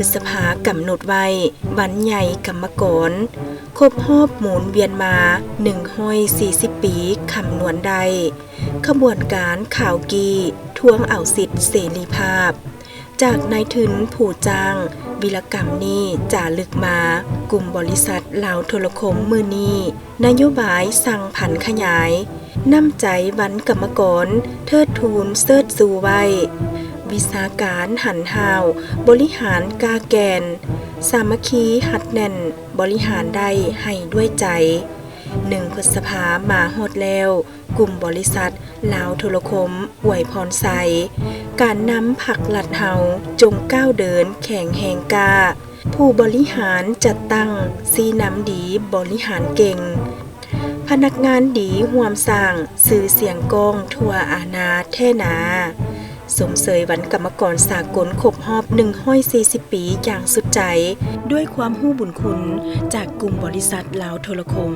พฤษภากำหนดไว้วันใหญ่กรรมกรครบรอบหมุนเวียนมา140 ปีคำนวณใดขบวนการข่าวกีทวงเอาสิทธิเสรีภาพจากนายทุนผู้จ้างวิรกรรมนี้จ่าลึกมากลุ่มบริษัทลาวโทรคมมือนี้นโยบายสั่งผันขยายน้ำใจวันกรรมกรเทิดทูนเสิร์ชสู่ไว้วิสาการหันห้าวบริหารกาแกนสามัคคีหัดแน่นบริหารได้ให้ด้วยใจ1 พฤษภามาฮอดแล้วกลุ่มบริษัทลาวโทรคมอวยพรใสการนำผักหลัดเฮาจงก้าวเดินแข่งแหงกาผู้บริหารจัดตั้งซีน้ำดีบริหารเก่งพนักงานดีห่วมสร้างสื่อเสียงกองทั่วอาณาแท่นาสมเสยวันกรรมกรสากลครบรอบ140 ปีอย่างสุดใจด้วยความหู้บุญคุณจากกลุ่มบริษัทลาวโทรคม